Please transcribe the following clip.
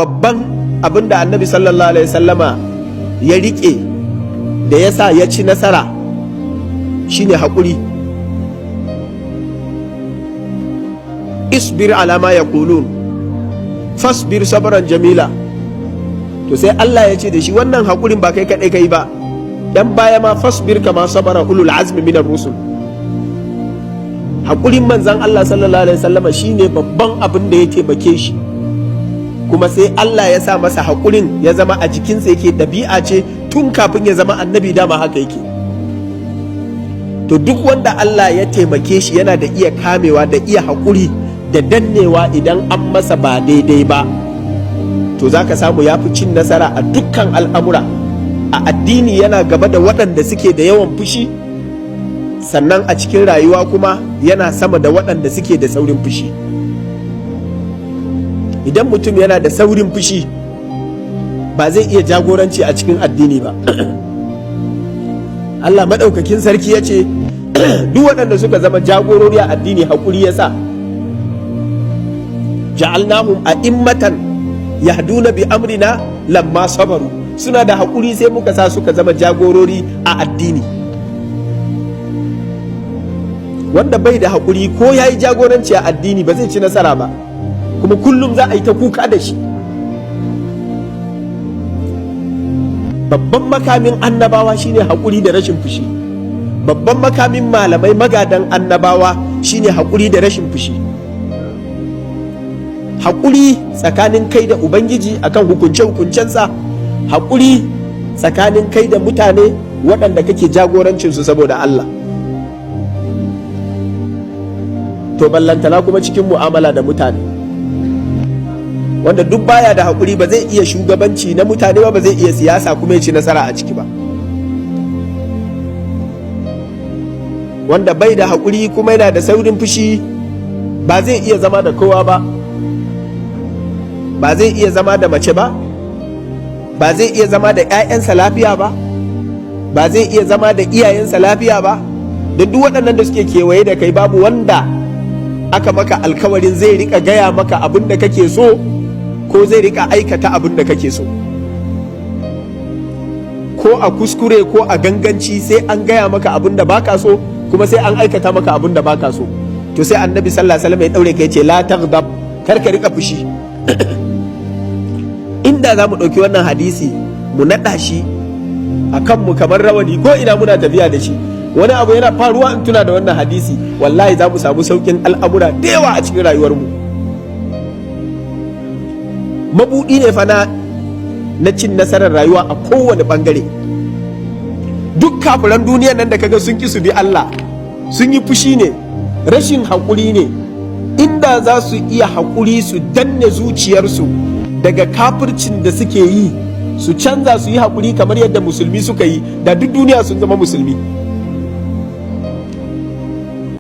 babban abin da Annabi sallallahu alaihi wasallama ya rike da yasa ya ci nasara shine haƙuri. Isbir ala ma yaqulun fasbir sabran jamila. To sai Allah ya ce da shi wannan haƙurin ba kai kaɗai kai ba, dan baya ma fasbir kama sabara ulul azmi minar rusul. Haƙurin manzan Allah sallallahu alaihi wasallama shine babban abin da ya taimake shi, kuma sai Allah ya sa masa haƙurin ya zama a jikinsa yake, ɗabi'a ce tun kafin ya zama annabi dama haka yake. To duk wanda Allah ya taimake shi yana da iya kamewa da iya haƙuri da dannewa idan an masa ba daidai ba, to za ka samu ya fi cin nasara a dukkan al'amura. A addini yana gaba da waɗanda suke da yawan fushi, sannan a cikin rayuwa kuma yana sama da waɗanda suke da saurin fushi. Idan mutum yana da saurin fushi ba zai iya jagoranci a cikin addini ba. Allah maɗaukakin sarki ya ce duk waɗanda suka zama jagorori a addini haƙuri ya sa. Ja'alnahum a'immatan yahduna bi amrina lamma sabaru. Suna da haƙuri sai muka sa suka zama jagorori a addini. Wanda bai da haƙuri ko ya yi jagoranci a addini ba zai ci nasara ba, kuma kullum za a yi ta kuka da shi. Babban makamin annabawa shine haƙuri da rashin fushi. Babban makamin malamai magadan annabawa shine haƙuri da rashin fushi. Haƙuri tsakanin kai da Ubangiji akan hukunce-hukuncensa, haƙuri tsakanin kai da mutane waɗanda kake jagorancinsu saboda Allah. To ballantana kuma cikin mu'amala da mutane, wanda duk baya da haƙuri ba zai iya shugabanci na mutane ba zai iya siyasa kuma ya ci nasara a ciki ba. Wanda bai da haƙuri kuma yana da saurin fushi ba zai iya zama da kowa ba, ba zai iya zama da mace ba, ba zai iya zama da 'ya'yansa lafiya ba, ba zai iya zama da iyayensa lafiya ba. Da duk waɗannan da suke kewaye da kai babu wanda aka maka alkawarin zai rika gaya maka abin da kake so ko zai rika aikata abin da kake so. Ko a kuskure ko a ganganci sai an gaya maka abin da baka so, kuma sai an aikata maka abin da baka so. To sai Annabi sallallahu alaihi wasallam ya daure ka yace la taghdab, kar ka rika fushi. Inda za mu ɗauki wannan hadisi mu naɗa shi a kanmu kamar rawani ko ina muna tafiya da shi, wani abu yana faruwa in tuna da wannan hadisi, wallahi za mu samu sauƙin al'amura da yawa a cikin rayuwarmu. Mabuɗi ne fa na cin nasarar rayuwa a kowane ɓangare. Duk kafiran duniyan nan da kaga sun ƙi su bi Allah, sun yi fushi ne, rashin haƙuri ne. Inda za su iya haƙuri su danne zuciyarsu daga kafircin da suke yi, su canza su yi haƙuri kamar yadda musulmi suka yi, da duk duniya sun zama musulmi.